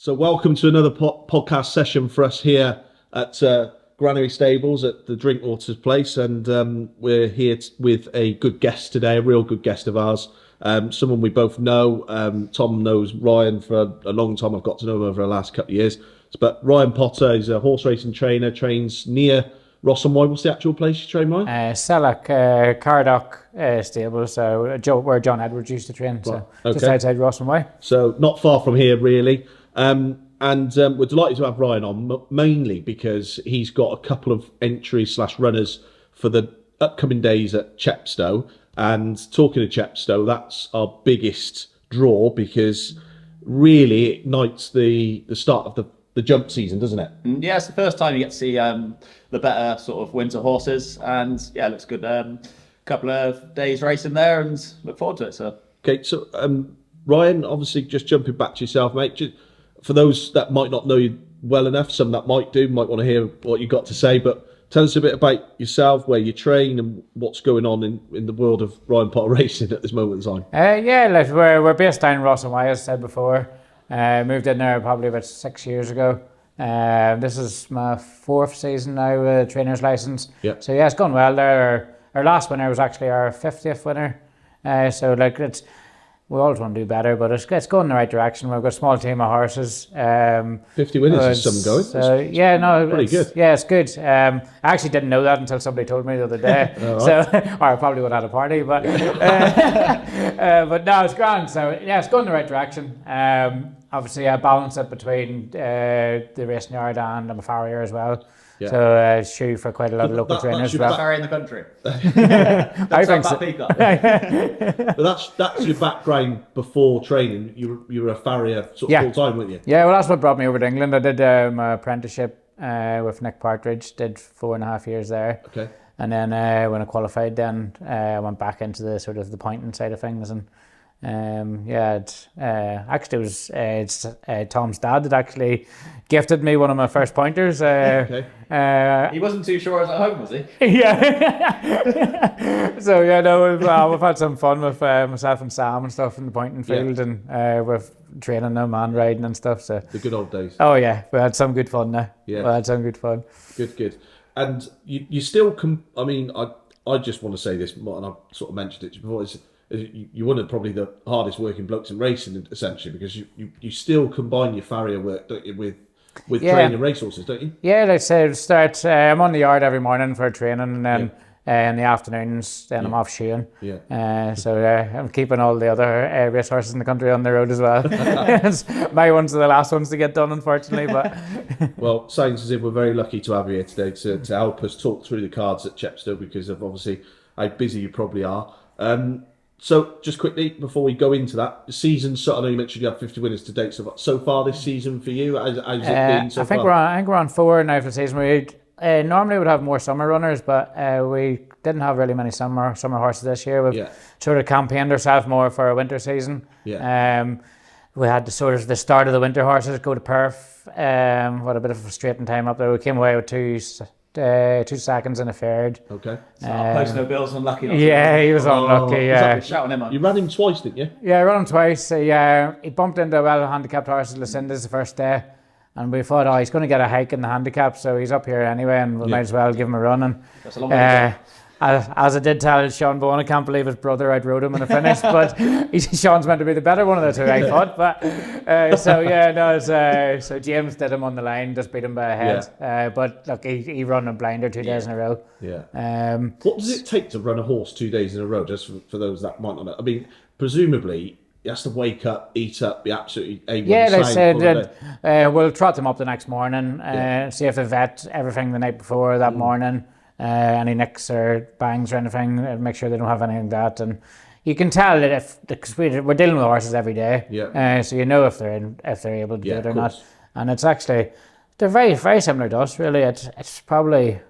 So welcome to another podcast session for us here at Granary Stables at the Drinkwater place, and we're here with a good guest today, a real good guest of ours, someone we both know. Tom knows Ryan for a long time. I've got to know him over the last couple of years. But Ryan Potter is a horse racing trainer, trains near Ross and Wye. What's the actual place you train, Ryan? Sellock, Cardock stable, so where John Edwards used to train, so okay. Just outside Ross and Wye. So not far from here, really. And we're delighted to have Ryan on, mainly because he's got a couple of entries/runners for the upcoming days at Chepstow. And talking of Chepstow, that's our biggest draw because really it ignites the start of the jump season, doesn't it? Yeah, it's the first time you get to see the better sort of winter horses, and yeah, it looks good. Couple of days racing there, and look forward to it. So okay, so Ryan, obviously, just jumping back to yourself, mate. For those that might not know you well enough, some that might want to hear what you got to say, but tell us a bit about yourself, where you train, and what's going on in the world of Ryan Potter racing at this moment in time. We're based down in Ross and Wye, as I said before. Moved in there probably about 6 years ago. This is my 4th season now with a trainer's license. Yeah. So yeah, it's gone well there. Our last winner was actually our 50th winner. We always want to do better, but it's going in the right direction. We've got a small team of horses. 50 winners is some going. Pretty good. Yeah, it's good. I actually didn't know that until somebody told me the other day. So, or I probably would have had a party, but but no, it's grand. So yeah, it's going in the right direction. Obviously, I balance it between the racing yard and I'm a farrier as well. Yeah. So shoe for quite a lot of local trainers. That's your farrier in the country. I think so. But that's your background before training. You were a farrier sort of full time, weren't you? Yeah, well, that's what brought me over to England. I did my apprenticeship with Nick Partridge. Did 4.5 years there. Okay. And then when I qualified, then I went back into the sort of the pointing side of things, and actually it's Tom's dad that actually gifted me one of my first pointers. Okay. He wasn't too sure I was at home, was he? Yeah. So yeah, no, we've had some fun with myself and Sam and stuff in the pointing field, and with training them and riding and stuff. So the good old days. Oh yeah, we had some good fun there. Yeah, we had some good fun. Good. And you still I mean, I just want to say this, and I've sort of mentioned it before. You're one of probably the hardest working blokes in racing, essentially, because you still combine your farrier work, don't you, with training racehorses, don't you? Yeah, like I said, I'm on the yard every morning for training, and then in the afternoons, then I'm off shoeing. Yeah. So I'm keeping all the other racehorses in the country on the road as well. My ones are the last ones to get done, unfortunately. But well, sounds as if we're very lucky to have you here today to help us talk through the cards at Chepstow, because of obviously how busy you probably are. So, just quickly, before we go into that, the season, I know you mentioned you have 50 winners to date so far this season for you. How's it been so far? I think we're on 4 now for the season. We normally would have more summer runners, but we didn't have really many summer horses this year. We've sort of campaigned ourselves more for a winter season. Yeah. We had the start of the winter horses go to Perth. What a bit of a frustrating time up there. We came away with 2 seconds in a third. Okay. Post no bills, unlucky. Yeah, he was unlucky. Yeah. Shouting him on. You ran him twice, didn't you? Yeah, I ran him twice. He bumped into a well-handicapped horse at Lucinda's the first day, and we thought, he's going to get a hike in the handicap, so he's up here anyway, and we might as well give him a run. And that's a long way. As I did tell Sean Bowen, I can't believe his brother outrode him in the finish, but Sean's meant to be the better one of the two, I thought. But so James did him on the line, just beat him by a head. Yeah. But look, he run a blinder 2 days in a row. Yeah. What does it take to run a horse 2 days in a row? Just for those that might not know. I mean, presumably he has to wake up, eat up, be absolutely A1. Yeah, they said we'll trot them up the next morning, see if they've ate everything the night before that morning. Any nicks or bangs or anything, make sure they don't have anything like that. And you can tell that because we're dealing with horses every day, so you know if they're able to do it or not. And it's actually, they're very, very similar to us, really. It's probably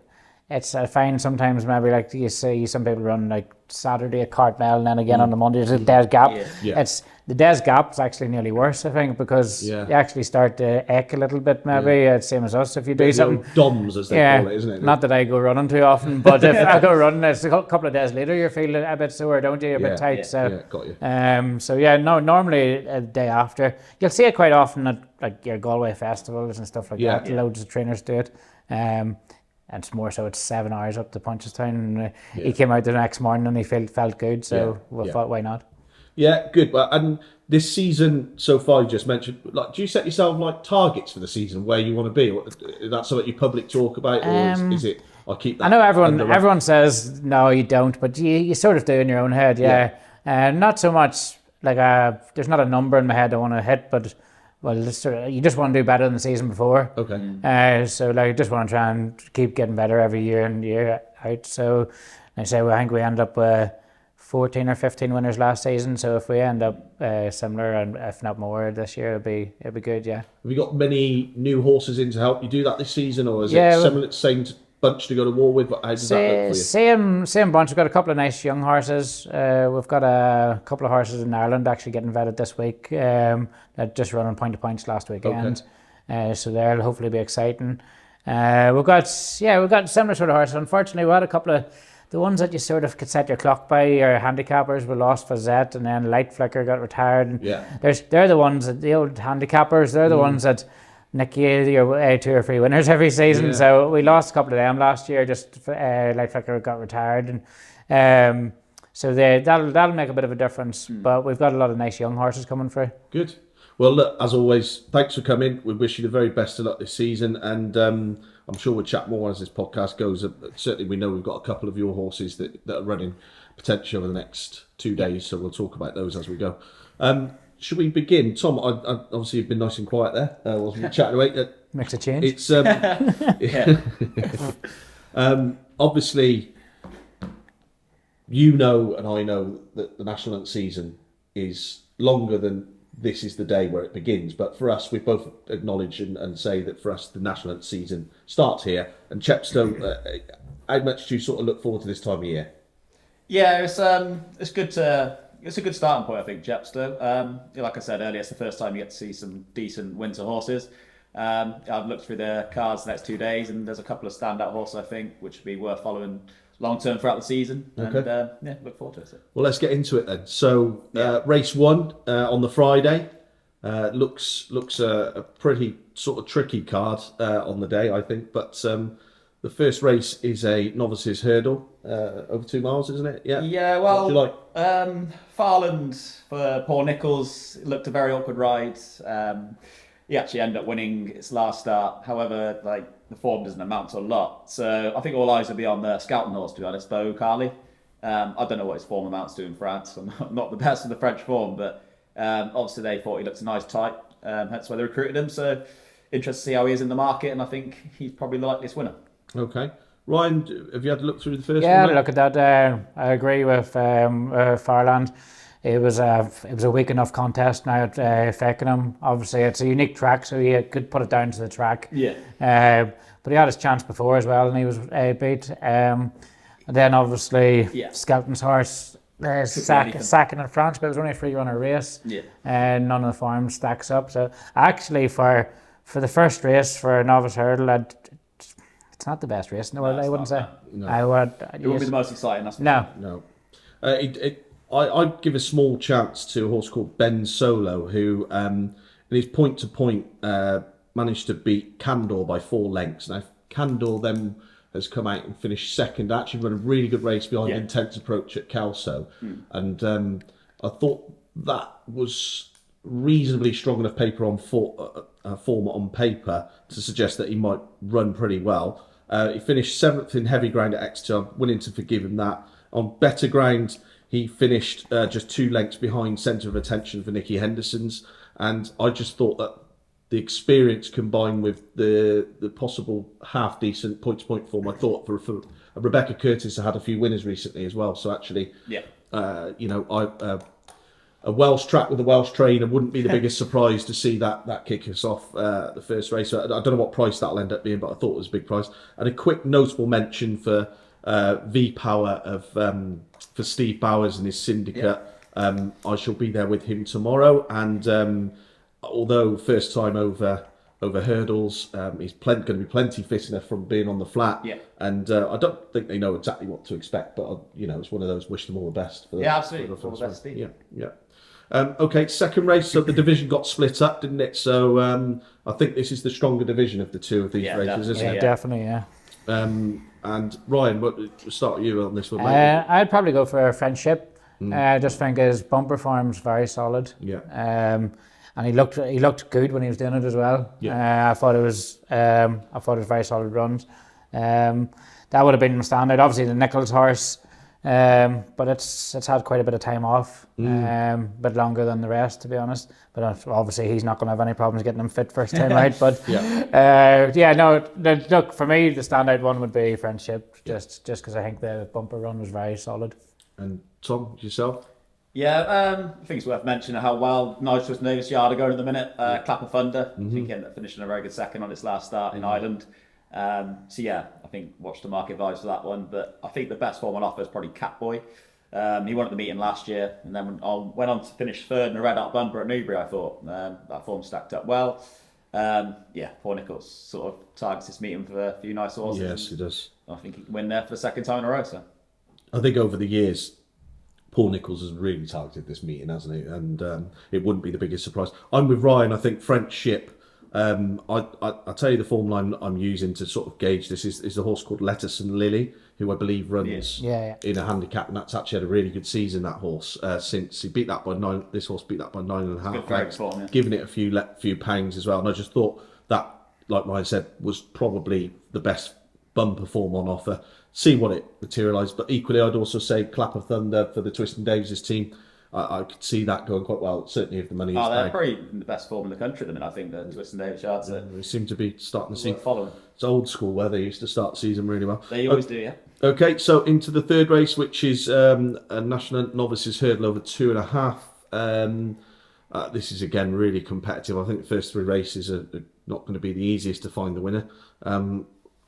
it's I find sometimes maybe like you see some people run like Saturday at Cartmel and then again on the Monday there's a Des Gap. Yeah. It's the Des Gap's actually nearly worse, I think, because Yeah. you actually start to ache a little bit maybe. It's same as us if you do The something. old DOMs, as they call it, isn't it? Not that I go running too often, but if I go running, it's a couple of days later you're feeling a bit sore, don't you? You're a bit tight. So got you. So yeah, no. Normally a day after, you'll see it quite often at like your Galway festivals and stuff like that. Loads of trainers do it. And it's more so it's 7 hours up to Punchestown. And he came out the next morning and he felt good, so we thought, why not? Yeah, good. But and this season so far, you just mentioned, like, do you set yourself like targets for the season where you want to be? Or is that something you public talk about, or is it? I keep that. I know everyone says no, you don't, but you sort of do in your own head, not so much like there's not a number in my head I want to hit, but well, you just want to do better than the season before. Okay. So like, you just want to try and keep getting better every year and year out. So I say, well, I think we end up 14 or 15 winners last season. So if we end up similar and if not more this year, it'd be good. Yeah. Have you got many new horses in to help you do that this season, or is it same bunch to go to war with? How does that look for you? Same bunch. We've got a couple of nice young horses. We've got a couple of horses in Ireland actually getting vetted this week. That just running point to points last weekend. So they'll hopefully be exciting. We've got similar sort of horses. Unfortunately, we had a couple of the ones that you sort of could set your clock by. Your handicappers were lost for Zet, and then Light Flicker got retired. And they're the ones that the old handicappers. They're the ones that nick you your 2 or 3 winners every season. So we lost a couple of them last year. Just Light Flicker got retired, and so that'll make a bit of a difference. But we've got a lot of nice young horses coming through. Good. Well, look, as always, thanks for coming. We wish you the very best of luck this season, and I'm sure we'll chat more as this podcast goes. Certainly, we know we've got a couple of your horses that are running potentially over the next 2 days, so we'll talk about those as we go. Should we begin? Tom, I obviously you've been nice and quiet there. Whilst we were chatting away. Makes a change. It's obviously, you know, and I know that the National Hunt season is longer than this is the day where it begins. But for us, we both acknowledge and say that for us, the National Hunt season starts here. And Chepstow, how much do you sort of look forward to this time of year? Yeah, it's good to. It's a good starting point, I think, Chepstow. Like I said earlier, it's the first time you get to see some decent winter horses. I've looked through the cards the next 2 days, and there's a couple of standout horses, I think, which would be worth following long term throughout the season. Okay. And look forward to it. Well, let's get into it then. So, race 1 on the Friday looks a pretty sort of tricky card on the day, I think. But the first race is a novices hurdle over 2 miles, isn't it? Yeah. Yeah. Well, what do you like? Farland for Paul Nichols, it looked a very awkward ride. He actually ended up winning its last start. However, like the form doesn't amount to a lot. So I think all eyes will be on the Scouting horse, to be honest, Bo Carly. I don't know what his form amounts to in France. I'm not the best of the French form, but obviously they thought he looked a nice type. That's why they recruited him. So interested to see how he is in the market, and I think he's probably the likeliest winner. Okay. Ryan, have you had a look through the first one? Yeah, look at that. I agree with Farland. It was a weak enough contest now at Fakenham. Obviously, it's a unique track, so he could put it down to the track. Yeah. But he had his chance before as well, and he was beat. And then obviously, Skelton's horse sacking in France, but it was only a free runner race. Yeah. And none of the forms stacks up. So actually, for the first race for a novice hurdle, it's not the best race in the world, I wouldn't say. No. I would. It wouldn't be the most exciting. That's No. I'd give a small chance to a horse called Ben Solo, who in his point-to-point managed to beat Candor by 4 lengths. Now, Candor then has come out and finished second, actually run a really good race behind Intense Approach at Kelso. And I thought that was reasonably strong enough paper on form on paper to suggest that he might run pretty well. He finished 7th in heavy ground at Exeter. I'm willing to forgive him that. On better ground, he finished just 2 lengths behind Centre of Attention for Nicky Henderson's. And I just thought that the experience combined with the possible half-decent point-to-point form, I thought for Rebecca Curtis had a few winners recently as well. So actually, a Welsh track with a Welsh trainer wouldn't be the biggest surprise to see that kick us off the first race. I don't know what price that'll end up being, but I thought it was a big price. And a quick notable mention for V Power for Steve Bowers and his syndicate. I shall be there with him tomorrow, and although first time over hurdles, he's going to be plenty fit enough from being on the flat. Yeah. And I don't think they know exactly what to expect, but it's one of those wish them all the best. Absolutely. All the best, Steve. Yeah. Okay, second race. So the division got split up, didn't it? So I think this is the stronger division of the two of these races, isn't it? Definitely, yeah. And Ryan, we'll start with you on this one. I'd probably go for Friendship. I just think his bumper form's very solid. Yeah. And he looked good when he was doing it as well. Yeah. I thought it was very solid runs. That would have been my standard. Obviously the Nichols horse, but it's had quite a bit of time off, a bit longer than the rest, to be honest. But obviously he's not going to have any problems getting him fit first time out. But look, for me the standout one would be Friendship, just because I think the bumper run was very solid. And Tom, yourself? Yeah, I think it's worth mentioning how well Nice Twist Davis Yard are going at the minute. Clap of Thunder, I think he ended up finishing a very good second on its last start in Ireland. So yeah, I think watch the market vibes for that one. But I think the best form on offer is probably Catboy. He won at the meeting last year and then went on to finish third in a red hot bumper at Newbury, I thought. That form stacked up well. Paul Nichols sort of targets this meeting for a few nice horses. Yes, he does. I think he can win there for the second time in a row. So I think over the years, Paul Nichols has really targeted this meeting, hasn't he? And it wouldn't be the biggest surprise. I'm with Ryan. I think Friendship. I'll tell you the form line I'm using to sort of gauge this is a horse called Lettuce and Lily, who I believe runs in a handicap, and that's actually had a really good season. That horse since he beat that by 9. This horse beat that by 9.5 lengths, giving it a few pangs as well. And I just thought that, like Ryan said, was probably the best bumper form on offer. See what it materialised, but equally I'd also say Clap of Thunder for the Twiston Davies team. I could see that going quite well, certainly if the money is they're probably in the best form in the country at the minute, I think, the Twiston Davies Yards. We seem to be starting to see following. It's old school where they used to start the season really well. They always do, yeah. Okay, so into the third race, which is a National Novices Hurdle over 2.5. This is again really competitive. I think the first three races are not going to be the easiest to find the winner.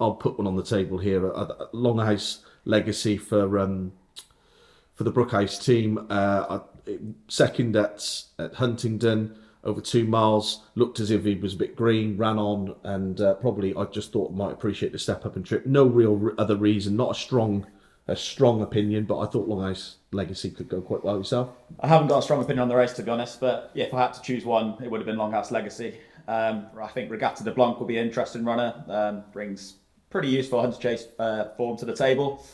I'll put one on the table here. Longhouse Legacy for the Brookhouse team. Second at Huntingdon, over 2 miles. Looked as if he was a bit green, ran on, and probably I just thought might appreciate the step up and trip. No real other reason, not a strong opinion, but I thought Longhouse Legacy could go quite well yourself. I haven't got a strong opinion on the race, to be honest, but yeah, if I had to choose one, it would have been Longhouse Legacy. I think Regatta de Blanc will be an interesting runner. Brings pretty useful Hunter Chase form to the table.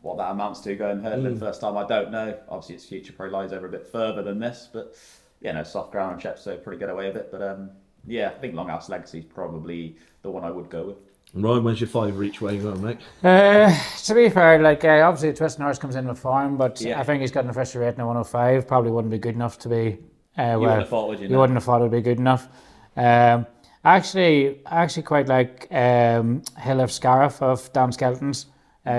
What that amounts to going hurdling first time, I don't know. Obviously, its future probably lies over a bit further than this, but soft ground and Chepstow pretty good away with it. But I think Longhouse Legacy is probably the one I would go with. Ryan, where's your 5 each way going, mate? To be fair, obviously Twiston Horse comes in with form, but I think he's got an official rating of 105. Probably wouldn't be good enough to be. You wouldn't have thought, would you? You wouldn't have thought it would be good enough. I actually quite like Hill of Scariff of Dan Skelton's.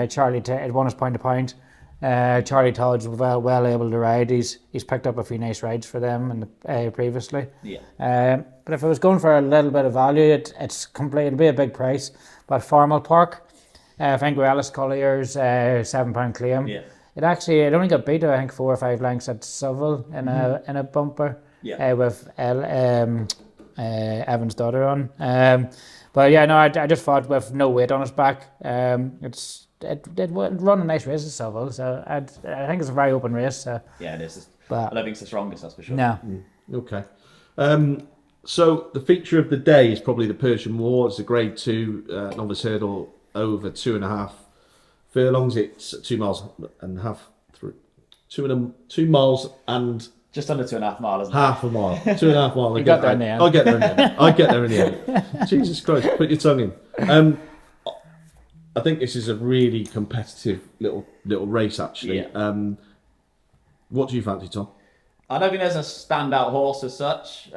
Charlie, it won his point to point. Charlie Todd's well able to ride. He's picked up a few nice rides for them previously. Yeah. But if I was going for a little bit of value, it'd be a big price. But Formal Park, I think with Alice Collier's £7 claim. Yeah. It only got beat, I think, 4 or 5 lengths at Seville in a bumper. Yeah. With Evan's daughter on. I just thought with no weight on its back, it would run a nice race at Seville, so I think it's a very open race. So. Yeah, it is. But I don't think it's the strongest, that's for sure. No. Okay. So the feature of the day is probably the Persian War. It's a Grade 2 novice hurdle over 2.5 furlongs. It's 2.5 miles through 2 miles and just under 2.5 miles. Half a mile, 2.5 miles. You got there in the end. I'll get there in the end. I get there in the end. Jesus Christ, put your tongue in. I think this is a really competitive little race, actually. Yeah. What do you fancy, Tom? I don't think there's a standout horse as such.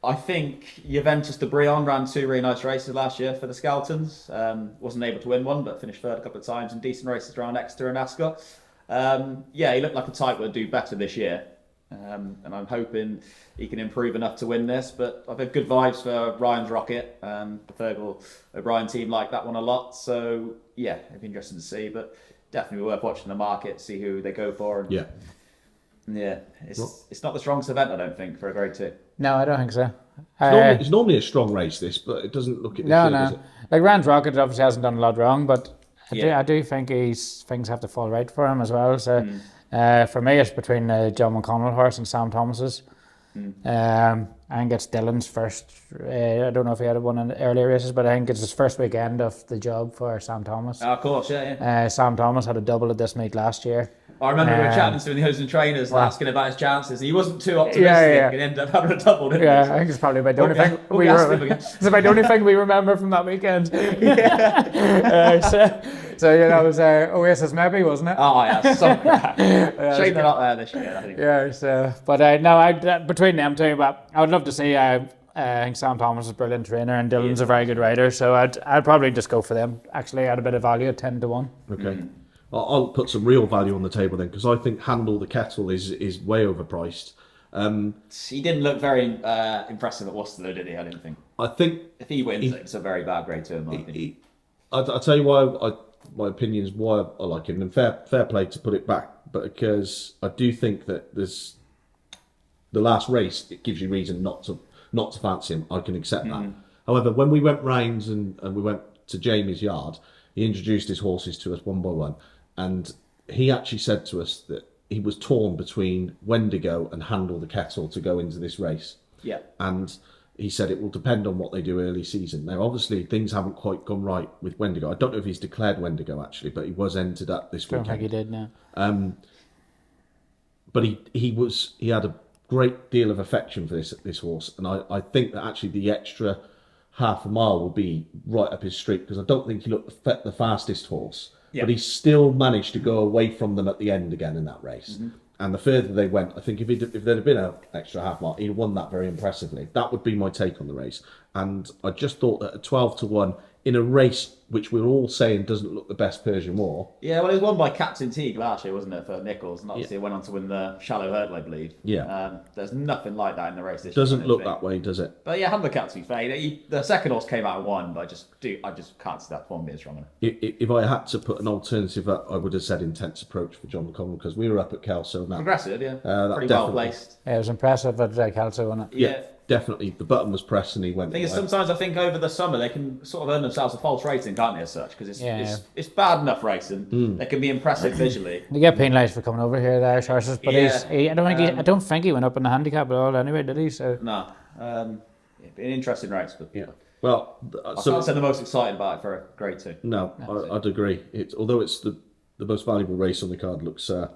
I think Juventus de Brion ran 2 really nice races last year for the Skeltons. Wasn't able to win one, but finished third a couple of times in decent races around Exeter and Ascot. Yeah, he looked like a type that would do better this year. And I'm hoping he can improve enough to win this. But I've had good vibes for Ryan's Rocket. The Fergal O'Brien team like that one a lot. So yeah, it'd be interesting to see. But definitely worth watching the market, see who they go for. And, yeah, it's not the strongest event, I don't think, for a Grade 2. No, I don't think so. It's normally a strong race, this, but it doesn't look it. No, does no. it? Like Ryan's Rocket obviously hasn't done a lot wrong, but Yeah. I do think things have to fall right for him as well. So for me, it's between John McConnell horse and Sam Thomas's. I think it's Dylan's first. I don't know if he had won in the earlier races, but I think it's his first weekend of the job for Sam Thomas. Of course, yeah. Sam Thomas had a double at this meet last year. I remember we were chatting to him in the Hosts and Trainers and asking about his chances. He wasn't too optimistic and ended up having a double, didn't he? I think it's probably about the only thing it's about the only thing we remember from that weekend. So you know, it was Oasis maybe, wasn't it? Oh yeah, something like that. Shame they're not there this year, I think. Yeah, so but no, between them two, but I would love to see. I think Sam Thomas is a brilliant trainer and Dylan's a very good rider, so I'd probably just go for them. Actually, at a bit of value at 10-1. Okay. I'll put some real value on the table then, because I think Handle the Kettle is way overpriced. He didn't look very impressive at Worcester, though, did he? I didn't think. I think if he wins, it's a very bad Grade 2 in my opinion. I'll tell you why. My opinion is why I like him, and fair play to put it back, but because I do think that there's the last race, it gives you reason not to fancy him. I can accept that. However, when we went rounds and we went to Jamie's yard, he introduced his horses to us one by one, and he actually said to us that he was torn between Wendigo and Handle the Kettle to go into this race. Yeah. And he said it will depend on what they do early season. Now, obviously, things haven't quite gone right with Wendigo. I don't know if he's declared Wendigo, actually, but he was entered at this weekend. I don't think he did, no. But he had a great deal of affection for this horse, and I think that actually the extra half a mile will be right up his street, because I don't think he looked the fastest horse, but he still managed to go away from them at the end again in that race. And the further they went, I think if there'd have been an extra half mile, he'd won that very impressively. That would be my take on the race. And I just thought that at 12-1 in a race which we're all saying doesn't look the best Persian War. Yeah, well, it was won by Captain Teague last year, wasn't it, for Nichols? And obviously it went on to win the Shallow Hurdle, I believe. Yeah. There's nothing like that in the race this Doesn't year. look that way, does it? But yeah, Handicap, to be fair, the second horse came out and won, but I just can't see that form being strong enough. If I had to put an alternative up, I would have said Intense Approach for John McConnell, because we were up at Kelso. Progressive, yeah. Pretty definitely. well placed. Yeah, it was impressive at Kelso, wasn't it? Yeah, definitely. The button was pressed and he went. The thing is, sometimes I think over the summer they can sort of earn themselves a false rating, can't they, as such? Because it's bad enough racing. They can be impressive visually. They get penalised for coming over here, there, horses. But Yeah. I don't think he went up in the handicap at all. Anyway, did he? So No. It'd be an interesting race, but Yeah. Well, I can't say the most excited about it for a Grade 2. No, I'd agree. Although it's the most valuable race on the card, looks a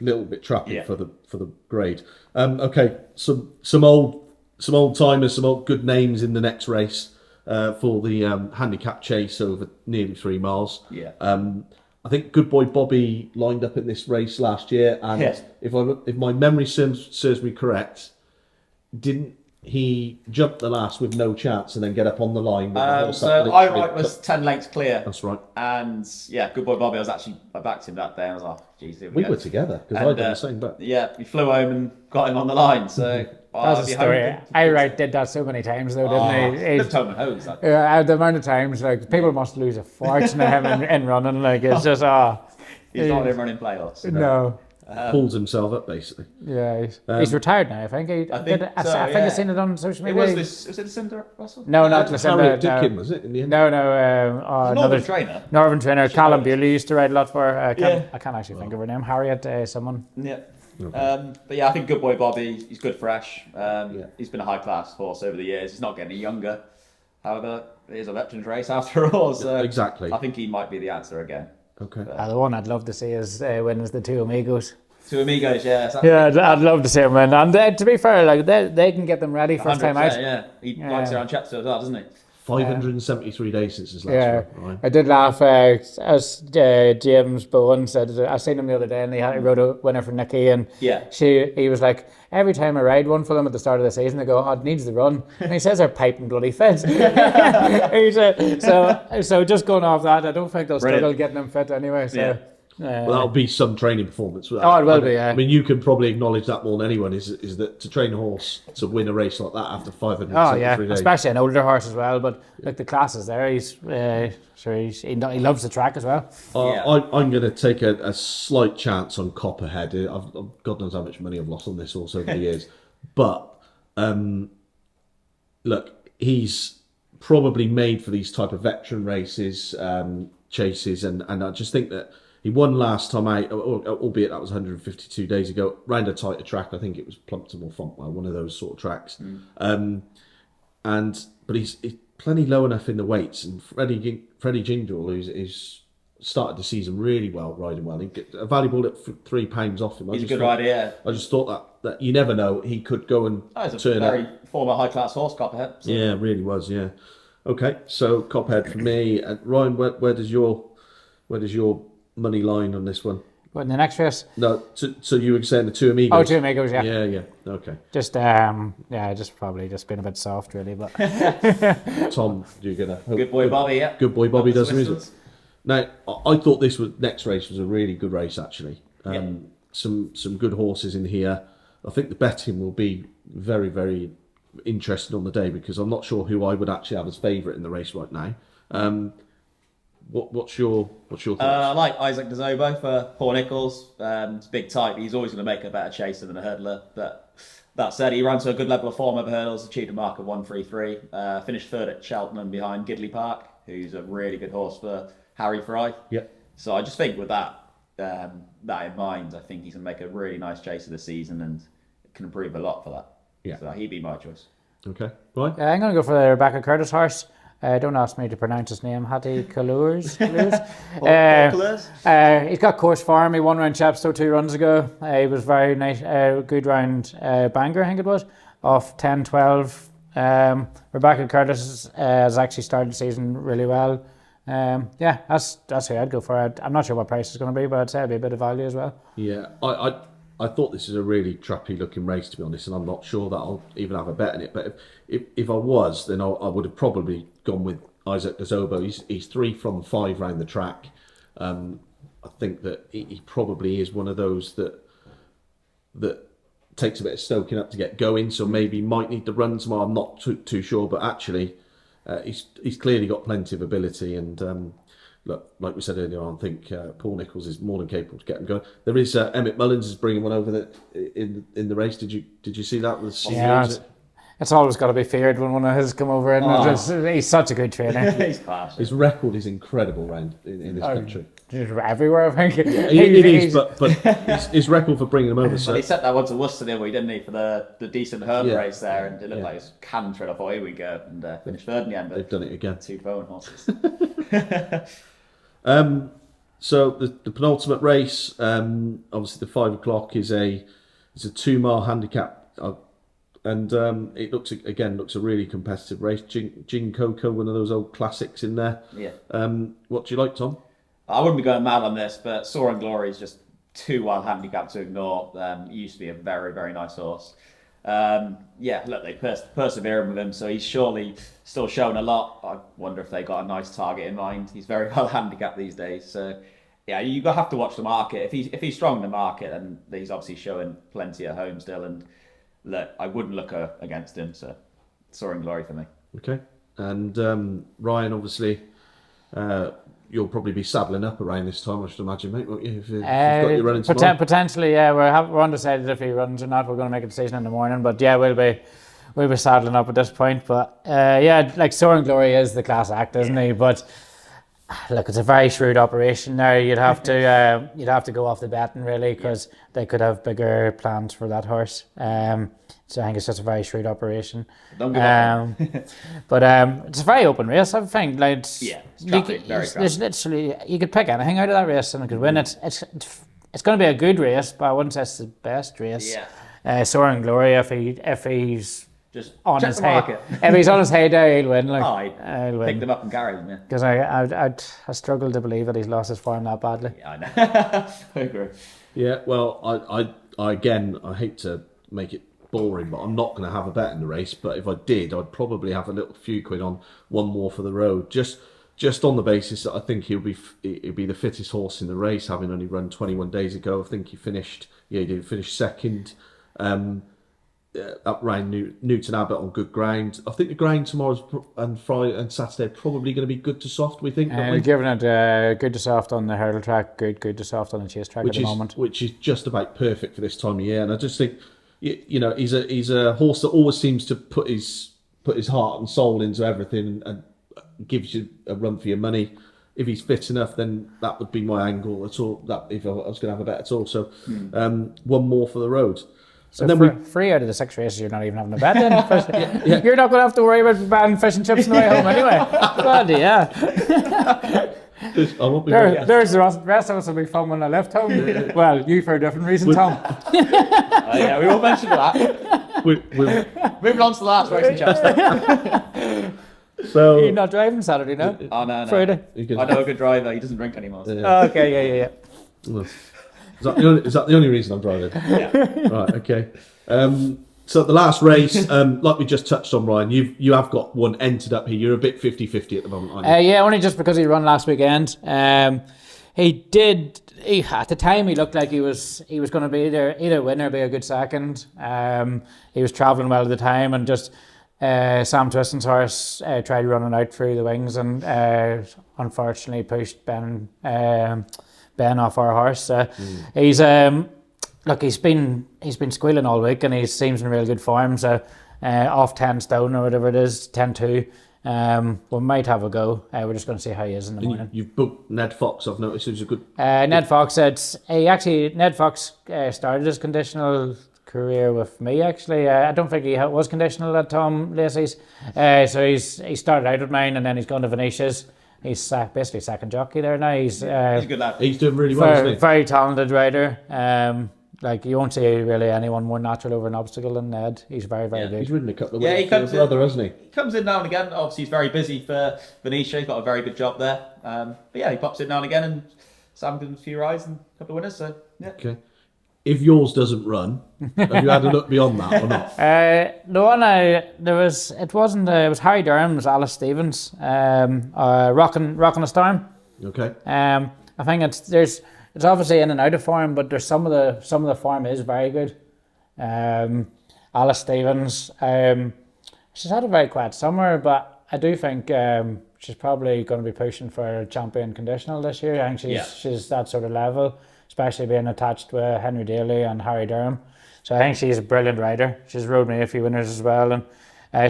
little bit trappy for the grade. Okay, some old timers, some old good names in the next race for the handicap chase over nearly 3 miles. Yeah. I think Good Boy Bobby lined up in this race last year, and if my memory serves me correct, didn't he jump the last with no chance and then get up on the line? With the horse So I was 10 lengths clear. That's right. And yeah, Good Boy Bobby, I backed him that day. I was like, geez, here we go. We were together, because I did the same bet. Yeah, he flew home and got him on the line. So that's a story. I did that so many times though, didn't he? Liv Tolman Hose. The amount of times, like, people must lose a fortune at him in running. Like, it's just He's not in running playoffs. No. Pulls himself up, basically. Yeah, he's retired now. I think. I think I've seen it on social media. Was it Lucinda Russell? No, not Lucinda. Harriet Dickin, was it, in the end? No. Northern trainer. Northern trainer. Callum Bewley used to ride a lot for. I can't actually think of her name. Harriet, someone. Yeah. Okay. But yeah, I think Good Boy Bobby, he's good fresh. He's been a high class horse over the years. He's not getting any younger. However, it is a veterans race after all. So exactly. I think he might be the answer again. Okay. The one I'd love to see is win is the Two Amigos. Two Amigos, yeah. I'd love to see him win. And to be fair, like they can get them ready first time out. Yeah, he likes it on Chepstow as well, doesn't he? 573 days since his last one. Right? I did laugh as James Bowen said. I seen him the other day, and he wrote a winner for Nikki, and he was like, every time I ride one for them at the start of the season, they go, "Oh, it needs the run," and he says they're piping bloody fit. So just going off that, I don't think they'll struggle getting them fit anyway. So. Yeah. Well, that'll be some training performance. Oh, it will be, yeah. I mean, you can probably acknowledge that more than anyone, is that to train a horse to win a race like that after 573 days. Especially an older horse as well. But like the class is there. He loves the track as well. I'm going to take a slight chance on Copperhead. God knows how much money I've lost on this horse over the years. But, look, he's probably made for these type of veteran races, chases, and I just think that he won last time out, albeit that was 152 days ago, round a tighter track. I think it was Plumpton or Fontwell, one of those sort of tracks. But he's plenty low enough in the weights, and Freddie Jingdall, who's started the season really well, riding well. He get a valuable £3 off him. He's a good rider, yeah. I just thought that you never know, he could go and he's turn a very up. former high class horse, Copperhead. So. Yeah, really was. Yeah. Okay, so Copperhead for me. And Ryan, where does your money line on this one? What, in the next race? No, so you were saying the Two Amigos. Oh, Two Amigos, yeah. Yeah. Okay. Just probably been a bit soft, really. But Tom, you're gonna Good boy Bobby, yeah. Good boy Bobby does the Whistles. music. Now, I thought next race was a really good race actually. Yeah. Some good horses in here. I think the betting will be very, very interested on the day, because I'm not sure who I would actually have as favourite in the race right now. What's your thoughts? I like Isaac DeZobo for Paul Nichols. It's a big type. He's always going to make a better chaser than a hurdler. But that said, he ran to a good level of form over hurdles, achieved a mark of 1:33. Finished third at Cheltenham behind Gidley Park, who's a really good horse for Harry Fry. Yeah. So I just think with that in mind, I think he's going to make a really nice chaser this season and can improve a lot for that. Yeah. So he'd be my choice. Okay. Right. I'm going to go for the Rebecca Curtis horse. Don't ask me to pronounce his name. Hattie Kalours. He's got course form. He won round Chepstow 2 runs ago. He was very nice. Good round Bangor, I think it was, off 10-12. Rebecca Curtis has actually started the season really well. That's who I'd go for. I'm not sure what price it's going to be, but I'd say it'd be a bit of value as well. Yeah, I thought this is a really trappy looking race, to be honest, and I'm not sure that I'll even have a bet in it. But if I was, then I would have probably gone with Isaac DeZobo. He's 3 from 5 round the track. I think that he probably is one of those that takes a bit of stoking up to get going, so maybe might need to run some more. I'm not too sure, but actually he's clearly got plenty of ability, and look, like we said earlier on, I think Paul Nichols is more than capable to get him going. There is Emmett Mullins is bringing one over in the race. Did you see that? It's always got to be feared when one of his come over, and he's such a good trainer. He's class. His record is incredible around in this country. Everywhere, I think. It is, but his record for bringing him over. So He set that one to Worcester, didn't he, for the decent hurdle race there, and it looked like his cannon tread off. Away we go, and finished third in the end. they've done it again. 2 Bowen horses. So the penultimate race, obviously the 5 o'clock is a 2-mile handicap, and it looks a really competitive race. Gin Coco, one of those old classics in there. Yeah. What do you like, Tom? I wouldn't be going mad on this, but Soaring Glory is just too well handicapped to ignore. He used to be a very, very nice horse. Look, they persevering with him, so he's surely still showing a lot. I wonder if they got a nice target in mind. He's very well handicapped these days, so yeah, you have to watch the market. If he's strong in the market, and he's obviously showing plenty at home still, and look, I wouldn't look against him. So Soaring Glory for me. Okay, and Ryan, obviously, you'll probably be saddling up around this time, I should imagine, mate, won't you? If you've got your running tomorrow. Potentially, yeah. We're undecided if he runs or not. We're going to make a decision in the morning, but yeah, we'll be saddling up at this point. But like Soaring Glory is the class act, isn't he? But look, it's a very shrewd operation there. You'd have to go off the betting really, because they could have bigger plans for that horse. So I think it's just a very shrewd operation. Don't give up. But it's a very open race, I think. Like, It's very there's literally, you could pick anything out of that race and it could win. It's going to be a good race, but I wouldn't say it's the best race. Yeah. Soaring Glory, if he's Just on check his the market. if he's on his heyday, he'll win. I'd he'll pick win. them up and carry them. Yeah. Because I struggle to believe that he's lost his form that badly. Yeah, I know. I agree. Yeah, well, I hate to make it boring, but I'm not going to have a bet in the race. But if I did, I'd probably have a little few quid on one more for the road. Just just on the basis that I think he'll be the fittest horse in the race, having only run 21 days ago. I think he did finish second. Up round Newton Abbott on good ground. I think the ground tomorrow and Friday and Saturday are probably going to be good to soft. We think, don't we? Giving it good to soft on the hurdle track, good to soft on the chase track at the moment. Which is just about perfect for this time of year. And I just think, he's a horse that always seems to put his heart and soul into everything and gives you a run for your money. If he's fit enough, then that would be my angle. That's all. That if I was going to have a bet at all. So, one more for the road. So and then three out of the 6 races, you're not even having a bet then. You're not going to have to worry about buying fish and chips on the way home anyway. Bloody yeah. There's the rest of us will be fun when I left home. Well, you for a different reason, Tom. Yeah, we won't mention that. Moving on to the last race in Chester. So you're not driving Saturday, no? Oh, no. Friday. I know a good driver. He doesn't drink anymore. So. Oh, okay, yeah. Well, is that the only reason I'm driving? Yeah. Right, okay. So the last race, like we just touched on, Ryan, you have got one entered up here. You're a bit 50-50 at the moment, aren't you? Yeah, only just because he run last weekend. He at the time he looked like he was going to be either win or be a good second. He was travelling well at the time, and just Sam Twiston's horse tried running out through the wings and unfortunately pushed Ben off our horse. He's he's been squealing all week, and he seems in real good form. So off 10 stone or whatever it is, 10-2. We might have a go. We're just going to see how he is in the morning. You've booked Ned Fox. I've noticed he's a good. Ned Fox Ned Fox started his conditional career with me. Actually, I don't think he was conditional at Tom Lacey's. So he started out with mine, and then he's gone to Venetia's. He's basically second jockey there now. He's a good lad. He's doing really well, isn't he? Very talented rider. You won't see really anyone more natural over an obstacle than Ned. He's very good. He's ridden a couple of weeks for his brother, hasn't he? He comes in now and again. Obviously, he's very busy for Venetia. He's got a very good job there. But yeah, he pops in now and again, and Sam gives him a few rides and a couple of winners. So yeah. Okay. If yours doesn't run, have you had a look beyond that or not? The one it was Harry Durham's Alice Stevens, rocking a storm. Okay. I think it's obviously in and out of form, but there's some of the form is very good. Alice Stevens, she's had a very quiet summer, but I do think she's probably going to be pushing for a champion conditional this year. I think she's that sort of level, especially being attached with Henry Daly and Harry Durham. So I think she's a brilliant rider. She's rode me a few winners as well, and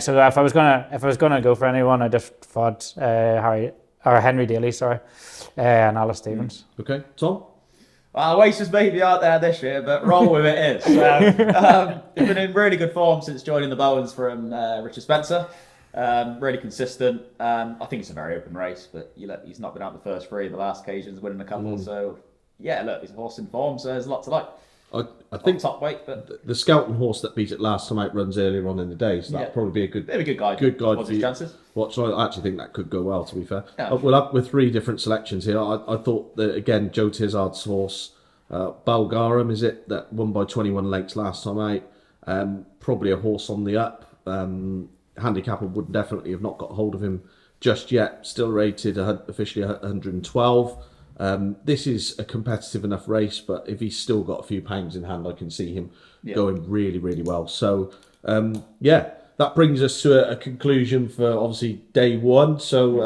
so if I was gonna go for anyone, I just thought Henry Daly, and Alice Stevens. Okay, Tom. Well, Oasis maybe aren't there this year, but roll with it is. He's been in really good form since joining the Bowens from Richard Spencer. Really consistent. I think it's a very open race, but he's not been out the first three. The last occasion's winning a couple. So yeah, look, he's a horse in form, so there's a lot to like. I think top weight, but the Skelton horse that beat it last time out runs earlier on in the day, so that'd probably be a good guide. Good guide for his chances. So I actually think that could go well. To be fair, yeah. We'll have with three different selections here. I thought that again, Joe Tizard's horse, Balgarum, is it that won by 21 lengths last time out? Probably a horse on the up. Handicapper would definitely have not got hold of him just yet. Still rated officially 112. This is a competitive enough race, but if he's still got a few pounds in hand, I can see him going really, really well. So, that brings us to a conclusion for obviously day one. So,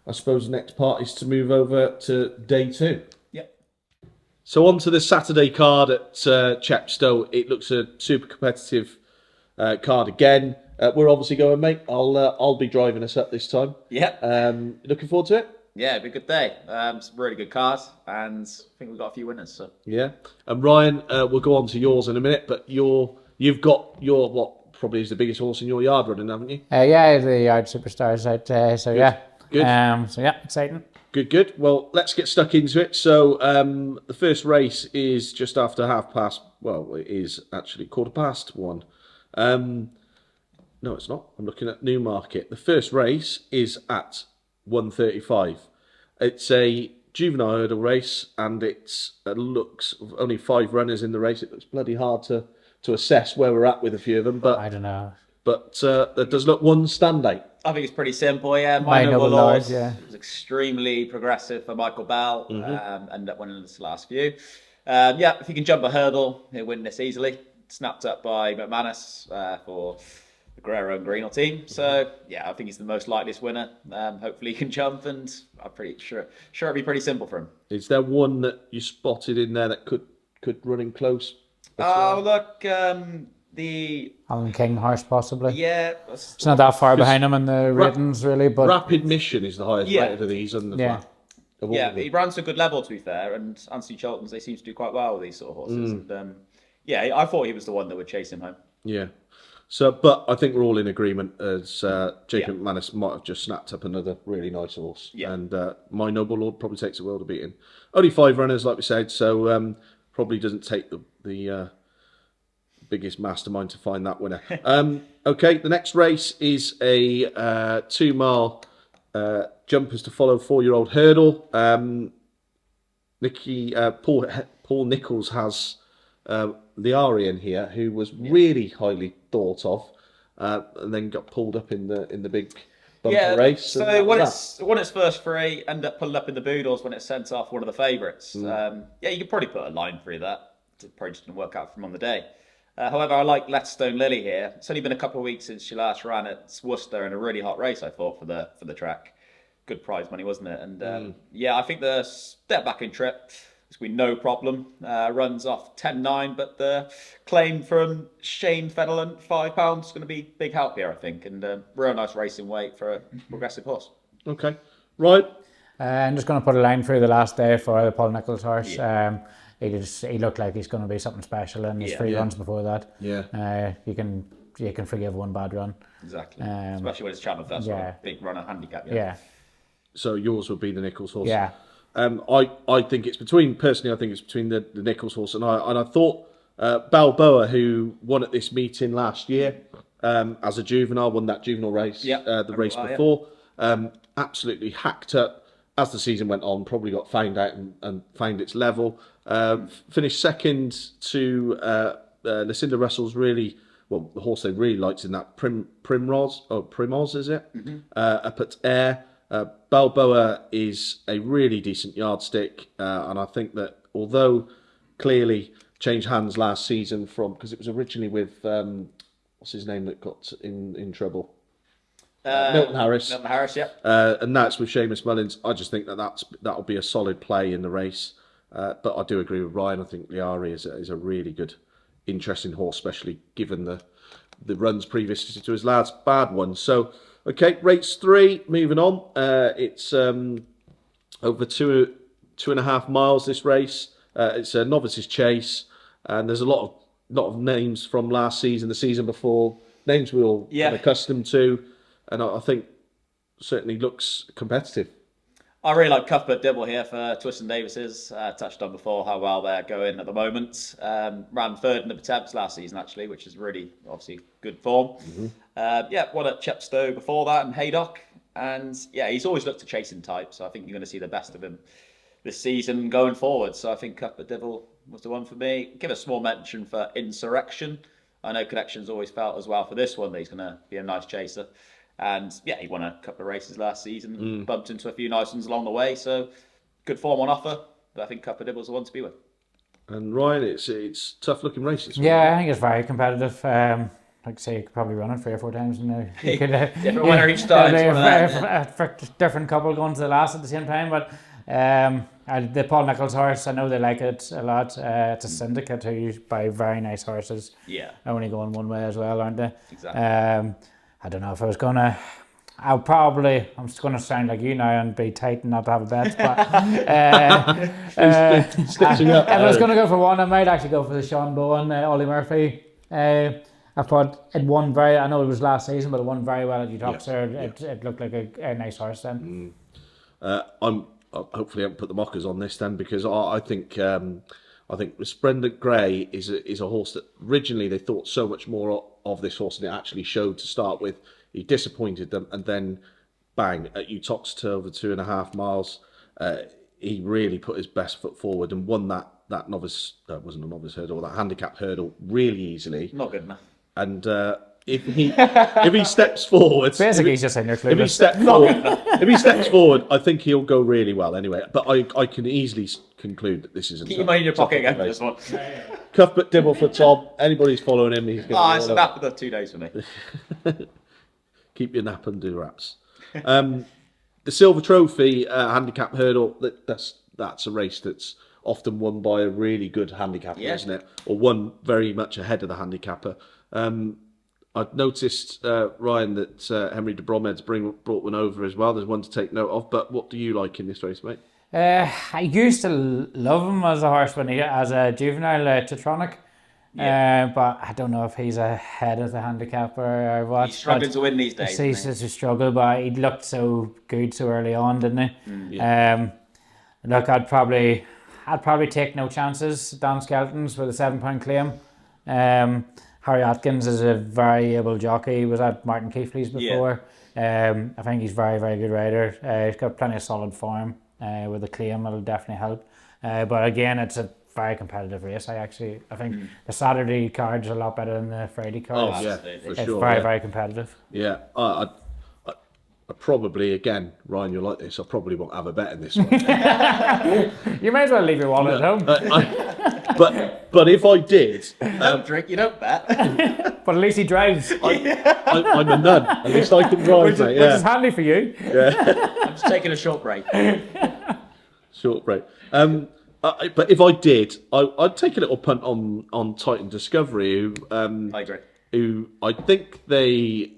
I suppose the next part is to move over to day two. Yep. So on to the Saturday card at Chepstow. It looks a super competitive card again. We're obviously going, mate. I'll be driving us up this time. Yeah. Looking forward to it. Yeah, it'd be a good day. Some really good cars, and I think we've got a few winners. So yeah, and Ryan, we'll go on to yours in a minute, but you've got your what probably is the biggest horse in your yard running, haven't you? Yeah, the yard superstars out. So good. Yeah, good. So yeah, exciting. Good. Well, let's get stuck into it. So the first race is just after 1:30. Well, it is actually 1:15. No, it's not. I'm looking at Newmarket. The first race is at 1:35. It's a juvenile hurdle race, and it looks only 5 runners in the race. It looks bloody hard to assess where we're at with a few of them, but I don't know. But there does look one standout. I think it's pretty simple. Yeah, My Noble Lord, yeah. It was extremely progressive for Michael Bell. Ended up winning this last few. Yeah, if he can jump a hurdle, he'll win this easily. Snapped up by McManus for the Guerrero and Greenall team. So yeah, I think he's the most likeliest winner. Hopefully he can jump, and I'm pretty sure it'll be pretty simple for him. Is there one that you spotted in there that could run in close? Oh look, the Alan King horse possibly. yeah, It's not that far behind him in the ratings really, but Rapid Mission is the highest rated of these, and he ran to a good level, to be fair, and Anthony Choltons, they seem to do quite well with these sort of horses. And yeah, I thought he was the one that would chase him home. Yeah. So, but I think we're all in agreement as Jacob McManus might have just snapped up another really nice horse. Yeah. And My Noble Lord probably takes a world of beating. Only 5 runners, like we said, so probably doesn't take the biggest mastermind to find that winner. Okay, the next race is a 2-mile jumpers to follow 4-year-old hurdle. Paul Nichols has Liari in here, who was really highly thought of, and then got pulled up in the big bumper race. So when its first 3, ended up pulling up in the Boodles when it sent off one of the favourites. Yeah, you could probably put a line through that. It probably just didn't work out for him on the day. However, I like Letstone Lily here. It's only been a couple of weeks since she last ran at Worcester in a really hot race, I thought, for the track. Good prize money, wasn't it? And yeah, I think the step back in trip is going to be no problem. Runs off 10.9, but the claim from Shane Fenelon, £5, is going to be big help here, I think. And real nice racing weight for a progressive horse. Okay, right. I'm just going to put a line through the last day for the Paul Nichols horse. Yeah. He looked like he's going to be something special in his 3 runs before that. Yeah. You can forgive one bad run. Exactly. Especially when it's Channel first one, big runner handicap. Yeah. So yours would be the Nichols horse. Yeah. I think it's between the Nichols horse and I thought Balboa, who won at this meeting last year as a juvenile, won that juvenile race, the race before, absolutely hacked up as the season went on, probably got found out and found its level. Finished second to Lucinda Russell's the horse they really liked in that Primoz, is it? Up at Ayr. Balboa is a really decent yardstick, and I think that although clearly changed hands last season because it was originally with what's his name that got in trouble. Milton Harris. Milton Harris, yeah. And that's with Seamus Mullins. I just think that'll be a solid play in the race. But I do agree with Ryan. I think Liari is a really good, interesting horse, especially given the runs previous to his last bad one. So, okay, race 3, moving on. It's over 2.5 miles, this race. It's a novice's chase, and there's a lot of names from last season, the season before, names we're all accustomed to. And I think certainly looks competitive. I really like Cuthbert Dibble here for Twiston Davises. Touched on before how well they're going at the moment. Ran 3rd in the attempts last season, actually, which is really, obviously, good form. Won at Chepstow before that and Haydock. And, yeah, he's always looked a chasing type, so I think you're going to see the best of him this season going forward. So I think Cuthbert Dibble was the one for me. Give a small mention for Insurrection. I know Connections always felt as well for this one that he's going to be a nice chaser. And yeah, he won a couple of races last season, bumped into a few nice ones along the way. So good form on offer, but I think Cuthbert Dibble's the one to be with. And Ryan, it's tough looking races. Yeah, I think it's very competitive. Like I say, you could probably run it 3 or 4 times, and you could different winner each time. For different couple going to the last at the same time. But the Paul Nichols horse, I know they like it a lot. It's a syndicate who buy very nice horses. Yeah, only going one way as well, aren't they? Exactly. I don't know if I was I'm just going to sound like you now and be tight and not have a bet, but Stitching up. if I was going to go for one, I might actually go for the Sean Bowen, Ollie Murphy. I thought it won I know it was last season, but it won very well at Utopster. It looked like a nice horse then. I'm hopefully I haven't put the mockers on this then, because I think Resplendent Grey is a horse that originally they thought so much more of this horse than it actually showed to start with. He disappointed them, and then bang, at Utopster over 2.5 miles, he really put his best foot forward and won that novice, wasn't a novice hurdle, that handicap hurdle really easily. Not good enough. And if he steps forward, Basically, he's just saying you're if he clueless. steps forward, I think he'll go really well anyway. But I can easily conclude that this isn't. Keep your money in your pocket again for this one. Cuthbert Dibble for Tom. Anybody's following him, he's going to It's enough for the 2 days for me. keep your nap and do wraps. The Silver Trophy handicap hurdle. That's a race that's often won by a really good handicapper, isn't it? Or one very much ahead of the handicapper. I've noticed, Ryan, that Henry de Bromhead's brought one over as well. There's one to take note of. But what do you like in this race, mate? I used to love him as a horse as a juvenile Tetronic. But I don't know if he's ahead of the handicapper or what. He's struggling to win these days. He seems to struggle, but he looked so good so early on, didn't he? Look, I'd probably take no chances. Don Skelton's with a £7 claim. Harry Atkins is a very able jockey. He was at Martin Keithley's before. I think he's very, very good rider. He's got plenty of solid form. With a claim, it'll definitely help. But again, it's a very competitive race. I think the Saturday card's a lot better than the Friday cards. Oh yeah, for It's sure. very, very competitive. Yeah, I probably, again, Ryan, you're like this. I probably won't have a bet in this one. You may as well leave your wallet at home. But if I did, You don't drink, you don't bet. But at least he drives, I'm a nun. At least I can drive, which mate. is handy for you. I'm just taking a short break. Short break. But if I did, I'd take a little punt on Titan Discovery, I agree. who I think they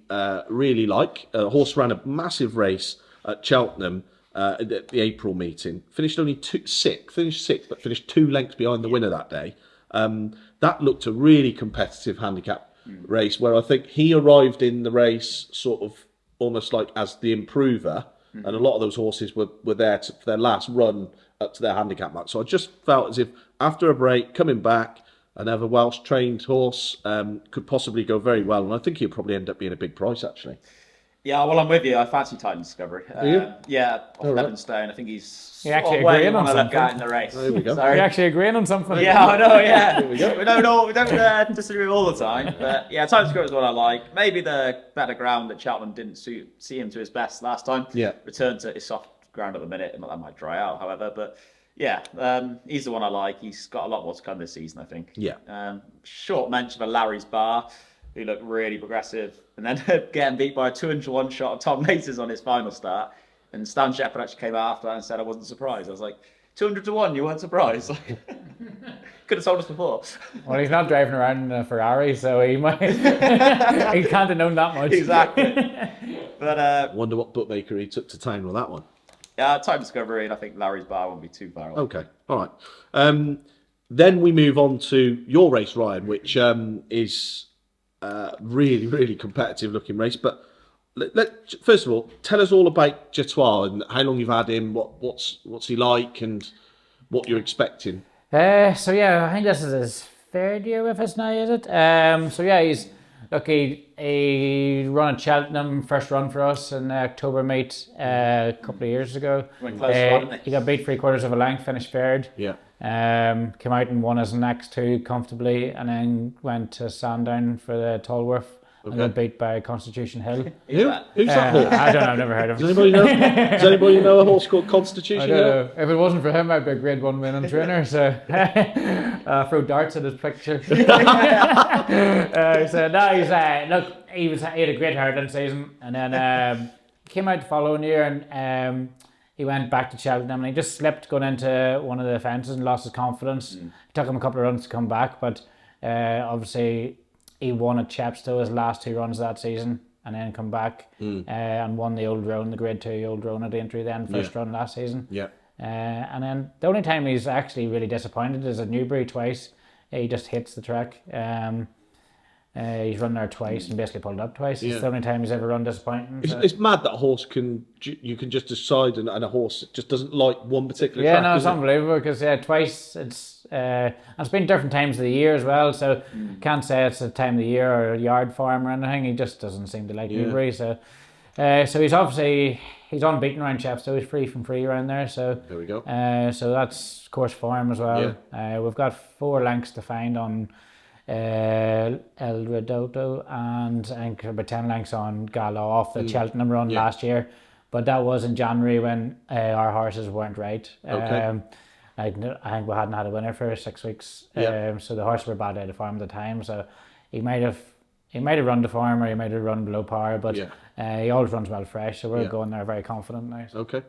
really like. A horse ran a massive race at Cheltenham at the April meeting. Finished only sixth, but finished 2 lengths behind the winner that day. That looked a really competitive handicap race where I think he arrived in the race sort of almost like as the improver, and a lot of those horses were there for their last run up to their handicap mark. So I just felt as if after a break, coming back, another Welsh trained horse could possibly go very well, and I think he'll probably end up being a big price actually. Yeah, well, I'm with you. I fancy Titan Discovery. you? Yeah, off right. Levenstone. I think he's You're actually where you agreeing on want to look something. at in the race. There we go. Sorry. You're actually agreeing on something. Yeah, I know. Yeah, we go. we don't disagree all the time, but yeah, Titan Discovery is what I like. Maybe the better ground at Cheltenham didn't see him to his best last time. Yeah. Return to his soft ground at the minute, and that might dry out, however. But yeah, he's the one I like. He's got a lot more to come this season, I think. Yeah. Short mention of Larry's Bar, who looked really progressive, and then getting beat by a 201 shot of Tom Maces on his final start. And Stan Shepherd actually came out after that and said, I wasn't surprised. I was like, 200-1, you weren't surprised? Could have told us before. Well, he's not driving around in a Ferrari, so he might. He can't have known that much. Exactly. But Wonder what bookmaker he took to town with that one. yeah, Time Discovery, and I think Larry's Bar won't be too far off. Okay, all right. Then we move on to your race, Ryan, which is really, really competitive looking race. But first of all, tell us all about Jetois and how long you've had him, what's he like, and what you're expecting. So yeah, I think this is his 3rd year with us now, is it? So yeah, he run at Cheltenham, first run for us in October meet a couple of years ago. Went close to one, didn't he got beat 3/4 of a length, finished 3rd. Yeah. Came out and won his next 2 comfortably, and then went to Sandown for the Tolworth and got beat by Constitution Hill. Who's that horse? I don't know, I've never heard of him. Does anybody know a horse called Constitution? I don't know. If it wasn't for him, I'd be a Grade 1 winning trainer. So throw darts at his picture. So no, he had a great hurdling season, and then came out the following year, and he went back to Cheltenham, and he just slipped going into one of the fences and lost his confidence. It took him a couple of runs to come back, but obviously he won at Chepstow his last 2 runs that season, and then come back and won the Old Roan, the Grade 2 Old Roan at Aintree then, first run last season. Yeah. And then the only time he's actually really disappointed is at Newbury twice. He just hits the track. He's run there twice and basically pulled up twice. It's the only time he's ever run disappointing. It's mad that a horse you can just decide, and a horse just doesn't like one particular yeah, track. no, it's isn't it? unbelievable because twice it's been different times of the year as well. So can't say it's a time of the year or a yard farm or anything. He just doesn't seem to like Newbury. So he's obviously unbeaten around Chepstow. He's free from free around there. So there we go. So that's course form as well. We've got 4 lengths to find on El Redondo, and I think about 10 lengths on Gala off the Cheltenham run last year. But that was in January when our horses weren't right. Okay. I think we hadn't had a winner for 6 weeks. Yeah. So the horses were bad out of form at the time. So he might have run to form, or he might have run below par, but he always runs well fresh. So we're going there very confident now. So. Okay,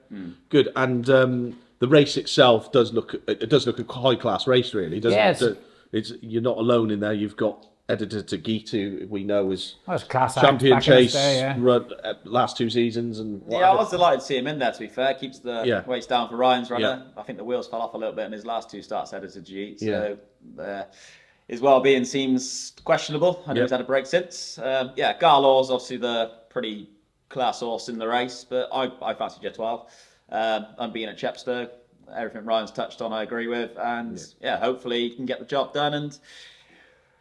good. And the race itself does look a high class race, really, doesn't it? It's you're not alone in there. You've got Editor Tagitu, we know is class champion chase day, run last 2 seasons, and I was delighted to see him in there. To be fair, keeps the weights down for Ryan's runner. Yeah. I think the wheels fell off a little bit in his last 2 starts, Editor G. So his well-being seems questionable. I know he's had a break since. Garlaw's obviously the pretty class horse in the race, but I fancy Jet12. I'm being at Chepstow. Everything Ryan's touched on, I agree with, and hopefully he can get the job done and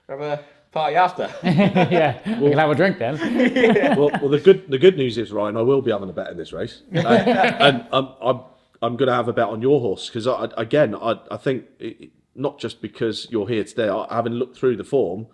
have a party after. We can have a drink then. Well, the good news is, Ryan, I will be having a bet in this race, and I'm going to have a bet on your horse because I think not just because you're here today, having looked through the form,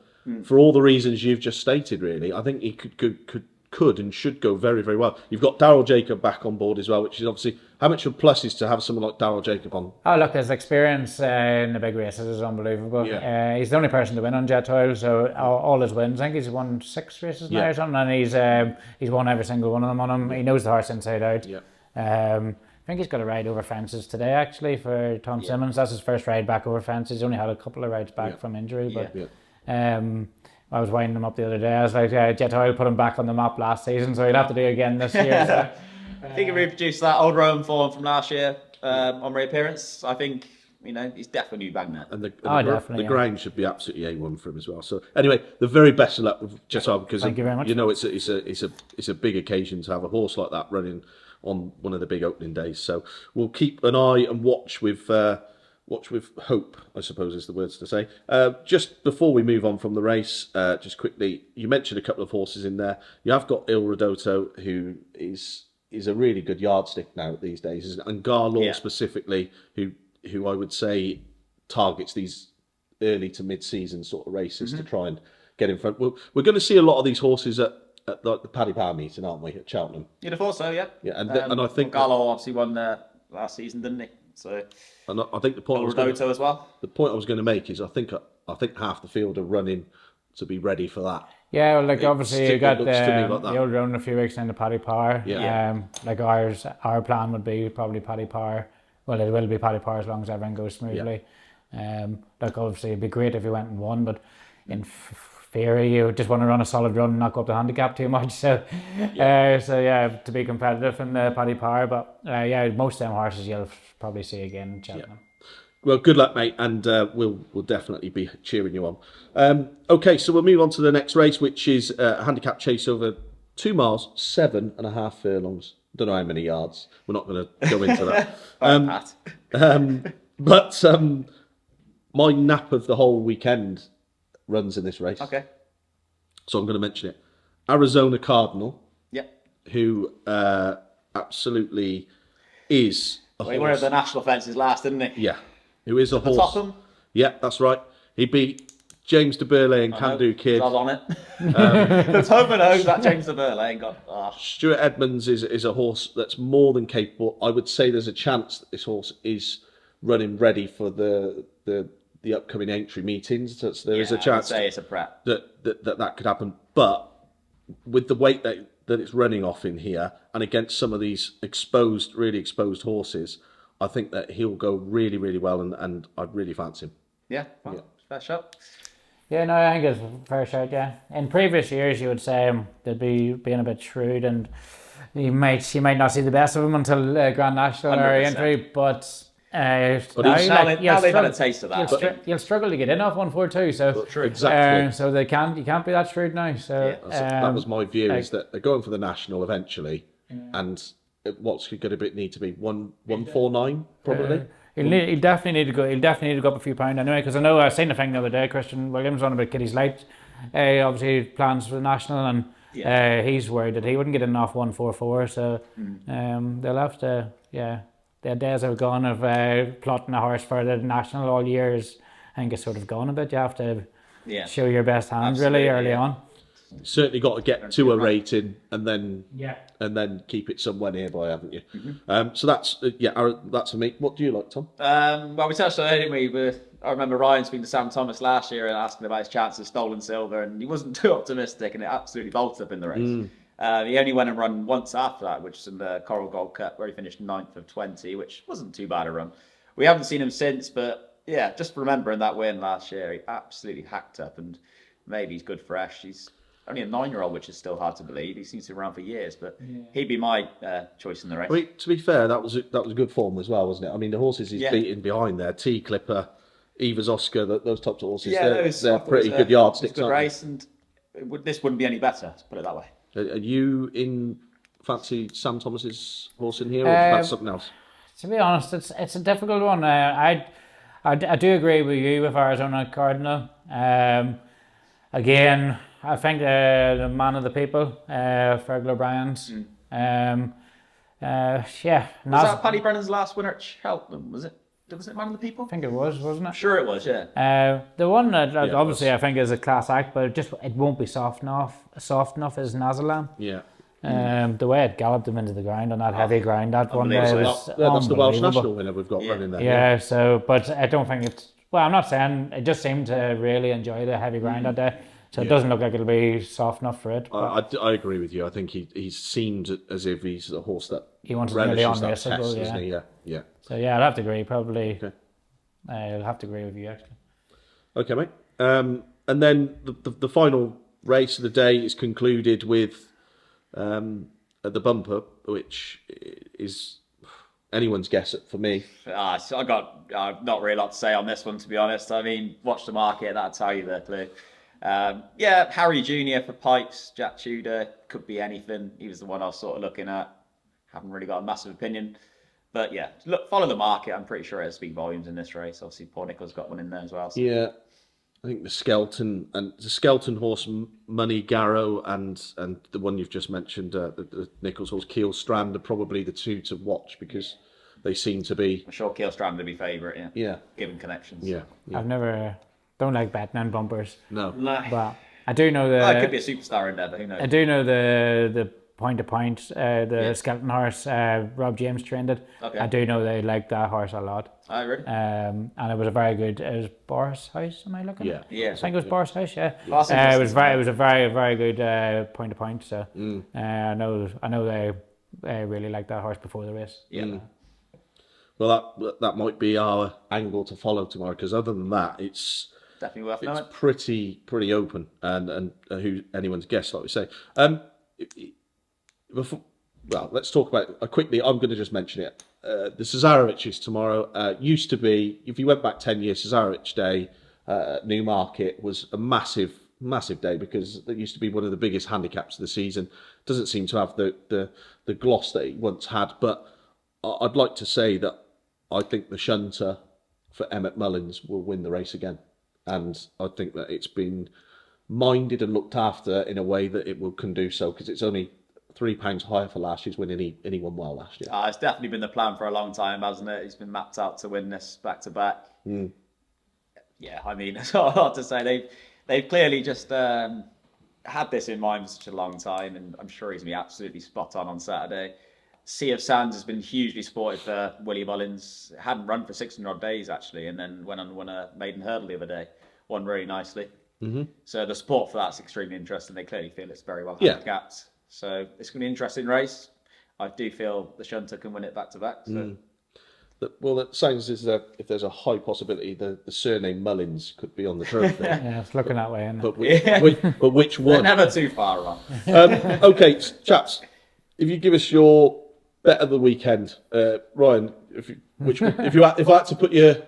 for all the reasons you've just stated, really, I think he could and should go very, very well. You've got Daryl Jacob back on board as well, which is obviously how much of a plus is to have someone like Daryl Jacob on. Oh, look, his experience in the big races is unbelievable. He's the only person to win on Jet Oil, so all his wins, I think he's won 6 races now or something, and he's won every single one of them on him. He knows the horse inside out. I think he's got a ride over fences today, actually, for Tom Simmons. That's his first ride back over fences. He's only had a couple of rides back from injury, but I was winding him up the other day. I was like, Jet Oil put him back on the map last season, so he'll have to do it again this year. So. I think he reproduced that old Rome form from last year on reappearance. I think, he's definitely bagging it. And the ground should be absolutely A1 for him as well. So anyway, the very best of luck with Jet Oil, because thank you very much. It's a big occasion to have a horse like that running on one of the big opening days. So we'll keep an eye and watch with hope, I suppose is the words to say. Just before we move on from the race, just quickly, you mentioned a couple of horses in there. You have got Il Redoto, who is a really good yardstick now these days, and Garlaw specifically, who I would say targets these early to mid-season sort of races to try and get in front. We're going to see a lot of these horses at like the Paddy Power meeting, aren't we, at Cheltenham? You'd have thought so, yeah. Yeah, and I think Garlaw obviously won last season, didn't he? So. And I think the point as well. The point I was going to make is I think half the field are running to be ready for that. Yeah, well, obviously you got the old run a few weeks into Paddy Power. Our plan would be probably Paddy Power. Well, it will be Paddy Power as long as everything goes smoothly. Obviously it'd be great if you went and won, but in theory you just want to run a solid run and not go up the handicap too much. So to be competitive in the Paddy Power, but most of them horses you'll probably see again in Cheltenham. Well, good luck, mate, and we'll definitely be cheering you on. Okay, so we'll move on to the next race, which is a handicap chase over 2 miles, 7.5 furlongs. Don't know how many yards. We're not going to go into that. But my nap of the whole weekend runs in this race. Okay. So I'm going to mention it. Arizona Cardinal. Yep. Who absolutely is a horse. He won at the national fences last, didn't he? Yeah. Who is a horse. Topham? Yeah, that's right. He beat James de Burley and Can Do Kid. I was on it. Let's hope and hope that James de Burley ain't got... Stuart Edmonds is a horse that's more than capable. I would say there's a chance that this horse is running ready for the upcoming entry meetings. So there is a chance I would say it's a prep. that could happen. But with the weight that it's running off in here, and against some of these really exposed horses, I think that he'll go really, really well, and I'd really fancy him. Yeah, fair shot. Yeah, no, I think it's a fair shout, yeah. In previous years, you would say they'd be being a bit shrewd, and you might not see the best of him until Grand National 100%. Or entry, but now they've had a taste of that. You'll struggle to get in off 142, so exactly. So you can't be that shrewd now. So that was my view, is that they're going for the national eventually, and what's going to need to be 149 probably. He'll definitely need to go. He'll definitely need to go up a few pounds anyway. Because I know I seen the thing the other day. Christian Williams on about Kitty's Light. Obviously plans for the national, and he's worried that he wouldn't get in off 144. So they'll have to. Yeah, the days are gone of plotting a horse for the national all years. I think it's sort of gone a bit. You have to Yeah. show your best hand really Absolutely, early yeah. on. Certainly got to get to a rating and then Yeah. keep it somewhere nearby, haven't you? Mm-hmm. So that's that's for me. What do you like, Tom? Well, we touched on it, didn't we? But I remember Ryan speaking to Sam Thomas last year and asking about his chances of stolen silver, and he wasn't too optimistic, and it absolutely bolted up in the race. He only went and run once after that, which was in the Coral Gold Cup, where he finished 9th of 20, which wasn't too bad a run. We haven't seen him since, but yeah, just remembering that win last year, he absolutely hacked up, and maybe he's good fresh. He's only a 9-year-old, which is still hard to believe. He seems to be around for years, but he'd be my choice in the race. I mean, to be fair, that was a good form as well, wasn't it? I mean, the horses he's beating behind there, T Clipper, Evers Oscar, those types of horses, they're pretty good yardsticks. Good race, and this wouldn't be any better. Let's put it that way. Are you in fancy Sam Thomas's horse in here, or that's something else? To be honest, it's a difficult one. I do agree with you with Arizona Cardinal. Again, I think the man of the people, Fergal O'Brien's. Was that Paddy Brennan's last winner at Cheltenham? Was it Man of the People? I think it was, wasn't it? Sure, it was. Yeah. The one that obviously I think is a class act, but it won't be soft enough as Nazalan. Yeah. The way it galloped him into the ground on that heavy ground that one day was That's the Welsh unbelievable. national winner we've got running there. Yeah, so, but I don't think it's, well, I'm not saying, it just seemed to really enjoy the heavy ground that day. So it doesn't look like it'll be soft enough for it. I agree with you. I think he seemed as if he's a horse that He wants to really relishes that test, unraceable, isn't he? Yeah. So yeah, I'll have to agree, probably. Okay. I'll have to agree with you, actually. Okay, mate. And then the final race of the day is concluded with the bumper, which is anyone's guess for me. So I've not really a lot to say on this one, to be honest. I mean, watch the market, that'll tell you that clear. Harry Jr. for Pipes, Jack Tudor, could be anything. He was the one I was sort of looking at. Haven't really got a massive opinion. But yeah, look, follow the market. I'm pretty sure it has big volumes in this race. Obviously, Paul Nicholls got one in there as well. So. Yeah, I think the Skelton horse, Money Garrow, and the one you've just mentioned, the Nicholls horse, Keel Strand, are probably the two to watch because they seem to be. I'm sure Keel Strand would be favourite. Yeah. Given connections. Yeah. I've never, don't like betting on bumpers. No. But I do know it could be a superstar in there, but who knows? I do know the point to point, the Skeleton horse, Rob James trained it. Okay. I do know they like that horse a lot. I really. And it was a very good. It was Boris House. Am I looking? Yeah. Yeah. I think it was Boris House. Yeah. It was a very good point to point. So I know they really liked that horse before the race. Yeah. Well, that might be our angle to follow tomorrow, because other than that, it's Definitely worth knowing. pretty open and who anyone's guess, like we say. Let's talk about quickly. I'm going to just mention it. The Cesarovic is tomorrow. Used to be, if you went back 10 years, Cesarovic Day at Newmarket was a massive day, because it used to be one of the biggest handicaps of the season. Doesn't seem to have the gloss that it once had, but I'd like to say that I think the shunter for Emmett Mullins will win the race again, and I think that it's been minded and looked after in a way that it can do so, because it's only £3 higher for last year's win, and he won well last year. It's definitely been the plan for a long time, hasn't it? He's been mapped out to win this back to back. Yeah, I mean, it's hard to say. They've clearly just had this in mind for such a long time, and I'm sure he's going to be absolutely spot on Saturday. Sea of Sands has been hugely supported for Willie Mullins. It hadn't run for 600 odd days, actually, and then went on and won a maiden hurdle the other day. Won really nicely. So the support for that's extremely interesting. They clearly feel it's very well handicapped. So it's going to be an interesting race. I do feel the shunter can win it back to back. So. Well, it sounds as if there's a high possibility the surname Mullins could be on the trophy. Yeah, it's looking that way, isn't it? But which one? They're never too far wrong. Okay, chaps, if you give us your bet of the weekend, Ryan, if I had to put you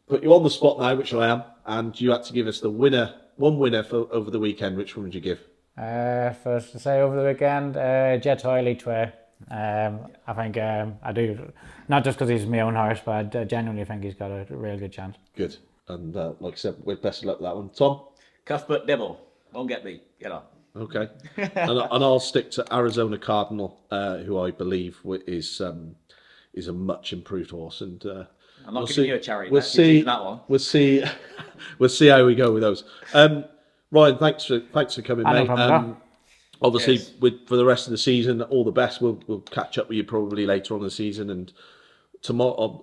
on the spot now, which I am, and you had to give us one winner for over the weekend, which one would you give? First to say over the weekend, Jet Oily Tway. I think I do, not just because he's my own horse, but I genuinely think he's got a real good chance. Good. And like I said, we're best of luck with that one. Tom? Cuthbert Dibble. Won't get beat. Get on. Okay. and I'll stick to Arizona Cardinal, who I believe is a much improved horse. And I'm not We'll giving see. you a cherry. We'll You're see. choosing that one. We'll see. We'll see how we go with those. Ryan, thanks for coming, No mate. problem at all. Obviously, Cheers. for the rest of the season, all the best. We'll catch up with you probably later on in the season and tomorrow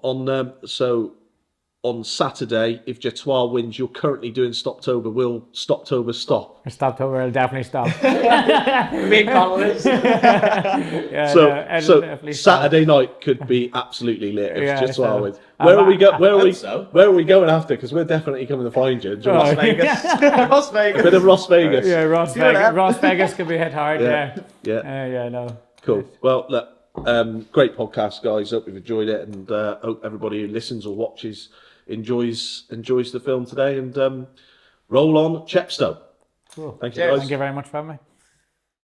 on Saturday, if Jetois wins, you're currently doing Stoptober. Will Stoptober stop? Stopped over, I'll definitely stop. Big comments. Yeah, So, no, it'll so definitely stop. Saturday night could be absolutely lit if Yeah, Jetois so, wins. Where are we go? Where are we? hope so. Where are we going after? Because we're definitely coming to find you. Oh, Las Vegas. Las Vegas. A bit of Las Vegas. Yeah, Ross See you Vegas. later. Ross Vegas could be hit hard. Yeah. Yeah. Yeah. Yeah, no. Cool. Well, look, great podcast, guys. Hope you've enjoyed it, and hope everybody who listens or watches enjoys the film today. And roll on, Chepstow. Cool. Thank you, Cheers. guys. Thank you very much for having me.